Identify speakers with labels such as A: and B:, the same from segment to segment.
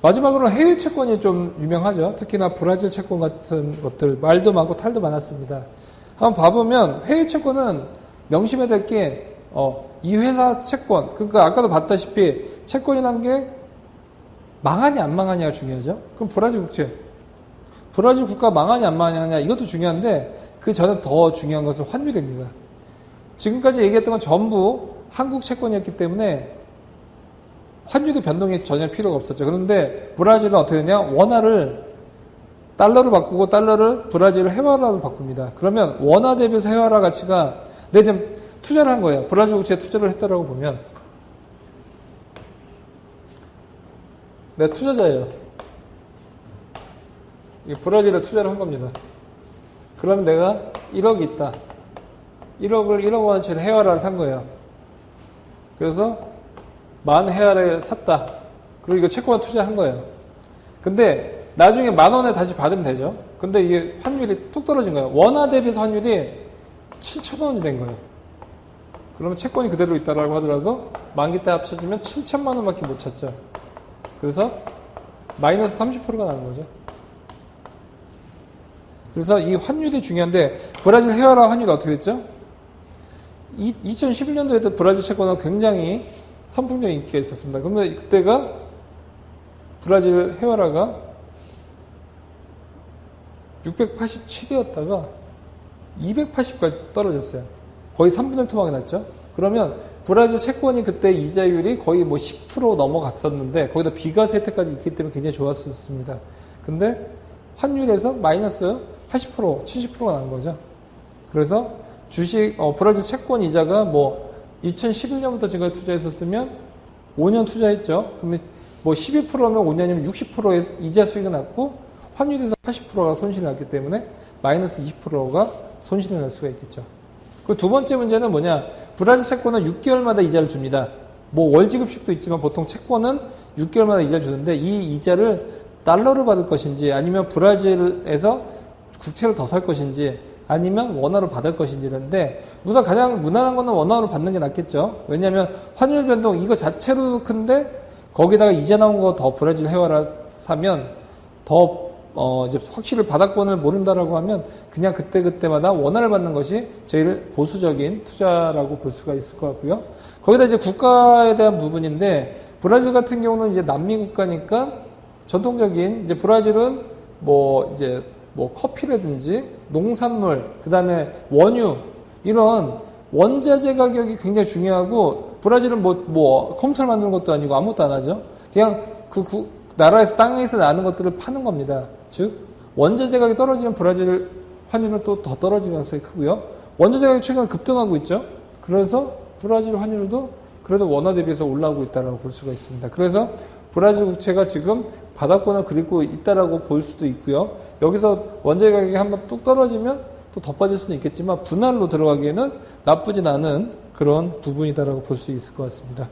A: 마지막으로 해외 채권이 좀 유명하죠. 특히나 브라질 채권 같은 것들 말도 많고 탈도 많았습니다. 한번 봐보면 해외 채권은 명심해야 될 게 이 회사 채권, 그러니까 아까도 봤다시피 채권이란 게 망하냐 안 망하냐가 중요하죠. 그럼 브라질 국채, 브라질 국가 망하냐 안 망하냐 이것도 중요한데 그 전에 더 중요한 것은 환율입니다. 지금까지 얘기했던 건 전부 한국 채권이었기 때문에 환율의 변동이 전혀 필요가 없었죠. 그런데 브라질은 어떻게 되냐? 원화를 달러를 바꾸고 달러를 브라질 회화라로 바꿉니다. 그러면 원화 대비해서 회화라 가치가 내 지금 투자를 한 거예요. 브라질 국채에 투자를 했다라고 보면 내가 투자자예요. 브라질에 투자를 한 겁니다. 그러면 내가 1억이 있다. 1억 원어치의 회화라를 산 거예요. 그래서 10,000회화를 샀다. 그리고 이거 채권에 투자한 거예요. 근데 나중에 10,000원에 다시 받으면 되죠. 근데 이게 환율이 뚝 떨어진 거예요. 원화 대비해서 환율이 7,000원이 된 거예요. 그러면 채권이 그대로 있다라고 하더라도 만기 때 합쳐지면 7,000만 원밖에 못 찾죠. 그래서 마이너스 30%가 나는 거죠. 그래서 이 환율이 중요한데 브라질 회화라 환율이 어떻게 됐죠? 2011년도에도 브라질 채권은 굉장히 선풍적인 인기가 있었습니다. 그러면 그때가 브라질 회화라가 687이었다가 280까지 떨어졌어요. 거의 3분의 1 토막이 났죠. 그러면 브라질 채권이 그때 이자율이 거의 뭐 10% 넘어갔었는데 거기다 비과세 혜택까지 있기 때문에 굉장히 좋았었습니다. 근데 환율에서 마이너스 80%, 70%가 난 거죠. 그래서 주식, 브라질 채권 이자가 뭐 2011년부터 지금까지 투자했었으면 5년 투자했죠. 그러면 뭐 12%면 5년이면 60%의 이자 수익이 났고 환율에서 80%가 손실이 났기 때문에 마이너스 20%가 손실이 날 수가 있겠죠. 그 두 번째 문제는 뭐냐? 브라질 채권은 6개월마다 이자를 줍니다. 뭐 월지급식도 있지만 보통 채권은 6개월마다 이자를 주는데 이 이자를 달러로 받을 것인지 아니면 브라질에서 국채를 더 살 것인지 아니면 원화로 받을 것인지인데 우선 가장 무난한 거는 원화로 받는 게 낫겠죠. 왜냐하면 환율 변동 이거 자체로도 큰데 거기다가 이자 나온 거 더 브라질 회화라 사면 더 이제 확실히 바닥권을 모른다라고 하면 그냥 그때마다 원화를 받는 것이 제일 보수적인 투자라고 볼 수가 있을 것 같고요. 거기다 이제 국가에 대한 부분인데 브라질 같은 경우는 이제 남미 국가니까 전통적인 이제 브라질은 뭐 커피라든지 농산물, 그 다음에 원유 이런 원자재 가격이 굉장히 중요하고 브라질은 뭐 컴퓨터를 만드는 것도 아니고 아무것도 안 하죠. 그냥 그 나라에서 땅에서 나는 것들을 파는 겁니다. 즉 원자재 가격이 떨어지면 브라질 환율은 또 더 떨어지면서 크고요. 원자재 가격이 최근에 급등하고 있죠. 그래서 브라질 환율도 그래도 원화 대비해서 올라오고 있다고 볼 수가 있습니다. 그래서 브라질 국채가 지금 바닥권을 그리고 있다라고 볼 수도 있고요. 여기서 원자재 가격이 한번 뚝 떨어지면 또 더 빠질 수는 있겠지만 분할로 들어가기에는 나쁘진 않은 그런 부분이다라고 볼 수 있을 것 같습니다.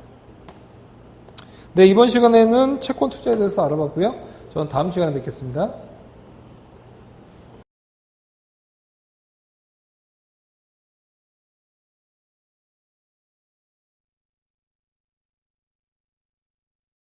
A: 네, 이번 시간에는 채권 투자에 대해서 알아봤고요. 저는 다음 시간에 뵙겠습니다.